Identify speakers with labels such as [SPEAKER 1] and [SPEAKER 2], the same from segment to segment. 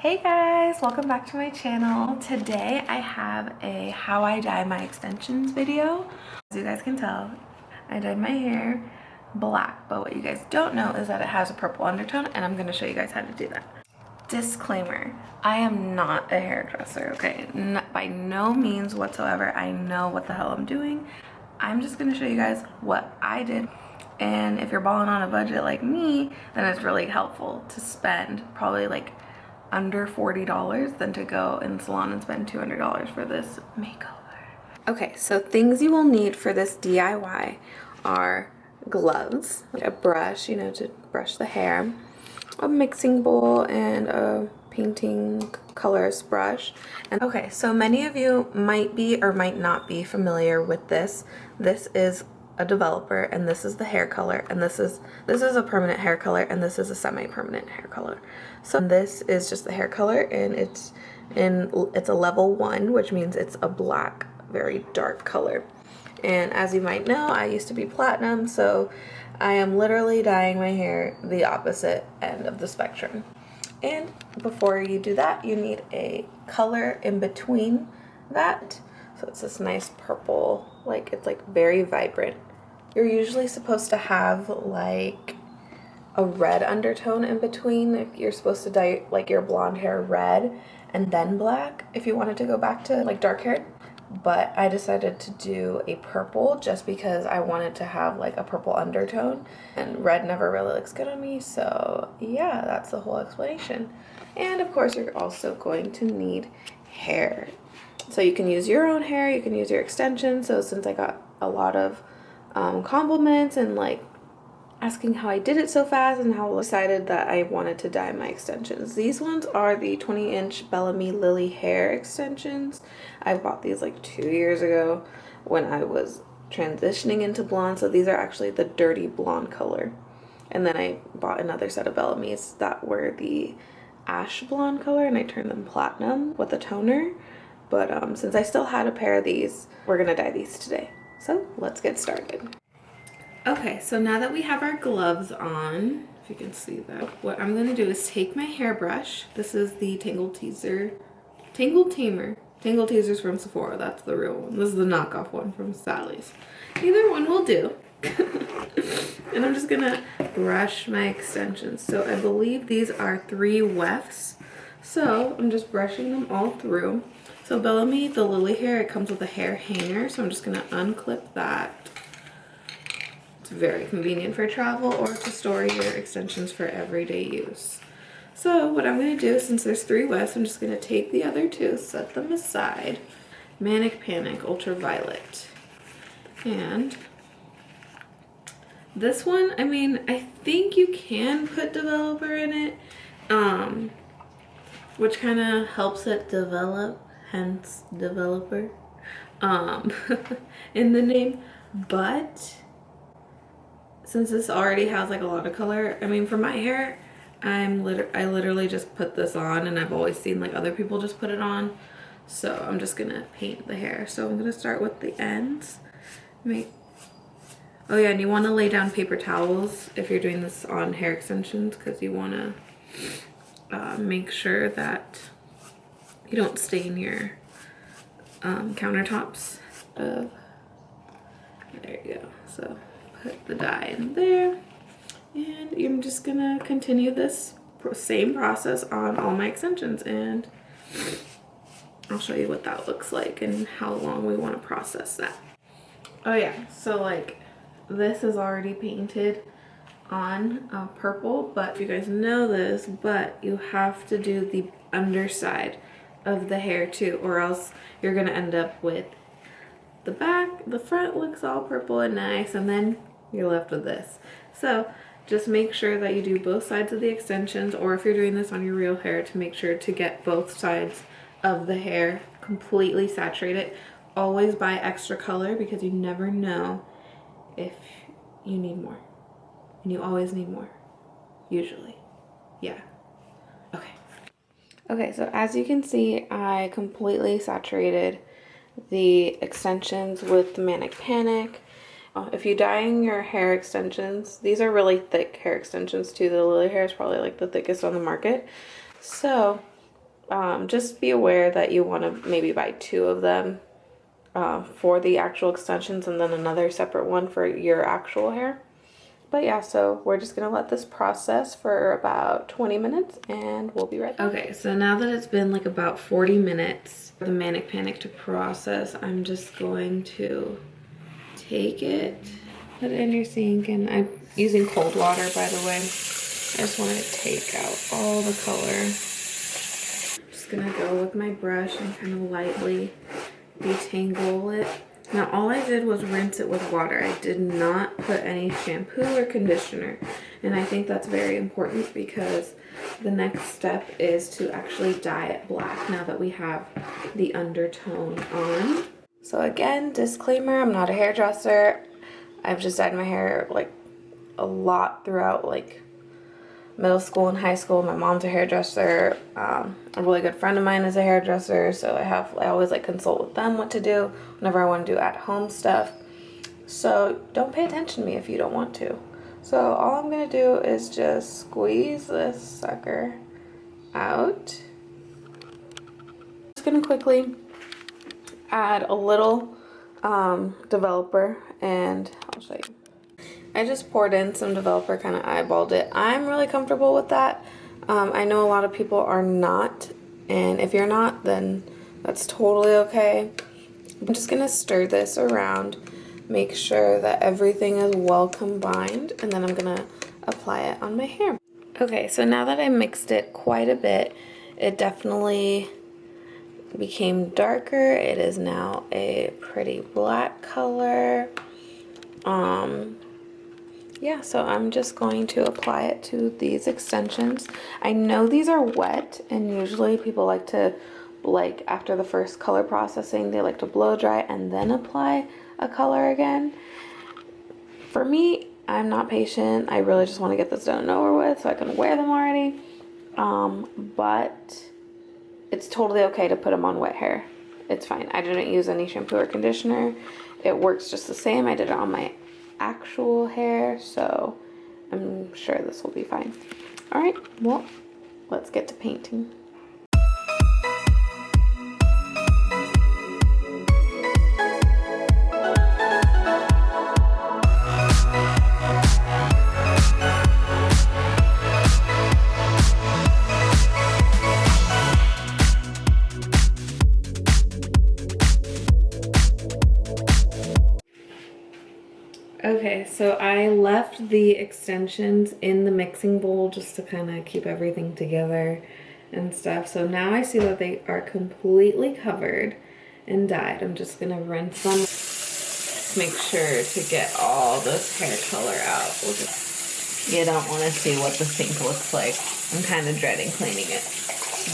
[SPEAKER 1] Hey guys, welcome back to my channel. Today I have a how I dye my extensions video. As you guys can tell, I dyed my hair black, but what you guys don't know is that it has a purple undertone, and I'm going to show you guys how to do that. Disclaimer, I am not a hairdresser, okay? By no means whatsoever. I know what the hell I'm doing. I'm just going to show you guys what I did. And if you're balling on a budget like me, then it's really helpful to spend probably like under $40 than to go in the salon and spend $200 for this makeover. Okay, so things you will need for this DIY are gloves, a brush, to brush the hair, a mixing bowl, and a painting colors brush. And okay, so many of you might be or might not be familiar with this. This is a developer, and this is the hair color, and this is a permanent hair color, and this is a semi-permanent hair color. So this is just the hair color, and it's a level 1, which means it's a black, very dark color. And as you might know, I used to be platinum, so I am literally dyeing my hair the opposite end of the spectrum. And before you do that, you need a color in between that. So it's this nice purple, it's like very vibrant. You're usually supposed to have like a red undertone in between. You're supposed to dye like your blonde hair red and then black if you wanted to go back to like dark hair. But I decided to do a purple just because I wanted to have like a purple undertone, and red never really looks good on me. So yeah, that's the whole explanation. And of course you're also going to need hair. So you can use your own hair, you can use your extensions. So since I got a lot of compliments and like asking how I did it so fast and how I decided that I wanted to dye my extensions. These ones are the 20-inch Bellami Lily Hair Extensions. I bought these like 2 years ago when I was transitioning into blonde. So these are actually the dirty blonde color. And then I bought another set of Bellamis that were the ash blonde color, and I turned them platinum with a toner. But since I still had a pair of these, we're gonna dye these today. So let's get started. Okay, so now that we have our gloves on, if you can see that, what I'm gonna do is take my hairbrush. This is the Tangle Teasers from Sephora. That's the real one. This is the knockoff one from Sally's. Either one will do. And I'm just gonna brush my extensions. So I believe these are 3 wefts. So I'm just brushing them all through. So Bellamy, the lily hair, it comes with a hair hanger. So I'm just gonna unclip that. It's very convenient for travel or to store your extensions for everyday use. So what I'm gonna do, since there's 3 wefts, I'm just gonna take the other 2, set them aside. Manic Panic Ultraviolet. And this one, I mean, I think you can put developer in it, which kind of helps it develop, hence developer, in the name. But since this already has like a lot of color, I mean, for my hair, I literally just put this on, and I've always seen like other people just put it on. So I'm just gonna paint the hair. So I'm gonna start with the ends. Oh yeah, and you want to lay down paper towels if you're doing this on hair extensions, because you want to make sure that you don't stain your countertops. There you go. So put the dye in there, and I'm just gonna continue this same process on all my extensions, and I'll show you what that looks like and how long we want to process that. Oh yeah, so like this is already painted on purple, but if you guys know this, but you have to do the underside of the hair too, or else you're gonna end up with the back. The front looks all purple and nice, and then you're left with this. So just make sure that you do both sides of the extensions, or if you're doing this on your real hair, to make sure to get both sides of the hair completely saturated. Always buy extra color, because you never know if you need more, and you always need more, usually. Yeah. Okay, so as you can see, I completely saturated the extensions with the Manic Panic. If you're dyeing your hair extensions, these are really thick hair extensions too. The lily hair is probably like the thickest on the market. So just be aware that you want to maybe buy 2 of them for the actual extensions and then another separate one for your actual hair. But yeah, so we're just gonna let this process for about 20 minutes and we'll be right back. Okay, so now that it's been like about 40 minutes for the Manic Panic to process, I'm just going to take it, put it in your sink, and I'm using cold water, by the way. I just want to take out all the color. Just gonna go with my brush and kind of lightly detangle it. Now all I did was rinse it with water. I did not put any shampoo or conditioner. And I think that's very important because the next step is to actually dye it black now that we have the undertone on. So again, disclaimer, I'm not a hairdresser. I've just dyed my hair like a lot throughout like middle school and high school. My mom's a hairdresser. A really good friend of mine is a hairdresser, so I always like consult with them what to do whenever I want to do at-home stuff. So don't pay attention to me if you don't want to. So all I'm gonna do is just squeeze this sucker out. Just gonna quickly add a little developer, and I'll show you. I just poured in some developer, kind of eyeballed it. I'm really comfortable with that. I know a lot of people are not, and if you're not, then that's totally okay. I'm just gonna stir this around, make sure that everything is well combined, and then I'm gonna apply it on my hair. Okay, so now that I mixed it quite a bit, it definitely became darker. It is now a pretty black color. Yeah, so I'm just going to apply it to these extensions. I know these are wet, and usually people like to, like after the first color processing, they like to blow dry and then apply a color again. For me, I'm not patient. I really just want to get this done and over with so I can wear them already. But it's totally okay to put them on wet hair. It's fine. I didn't use any shampoo or conditioner. It works just the same. I did it on my actual hair, so I'm sure this will be fine. All right, well, let's get to painting. Okay, so I left the extensions in the mixing bowl just to kind of keep everything together and stuff. So now I see that they are completely covered and dyed. I'm just gonna rinse them. Just make sure to get all this hair color out. You don't want to see what the sink looks like. I'm kind of dreading cleaning it,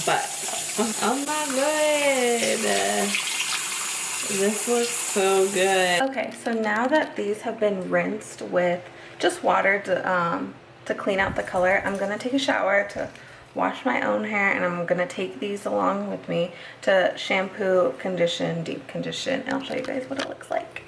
[SPEAKER 1] but oh my god. This looks so good. Okay, so now that these have been rinsed with just water to clean out the color, I'm gonna take a shower to wash my own hair, and I'm gonna take these along with me to shampoo, condition, deep condition, and I'll show you guys what it looks like.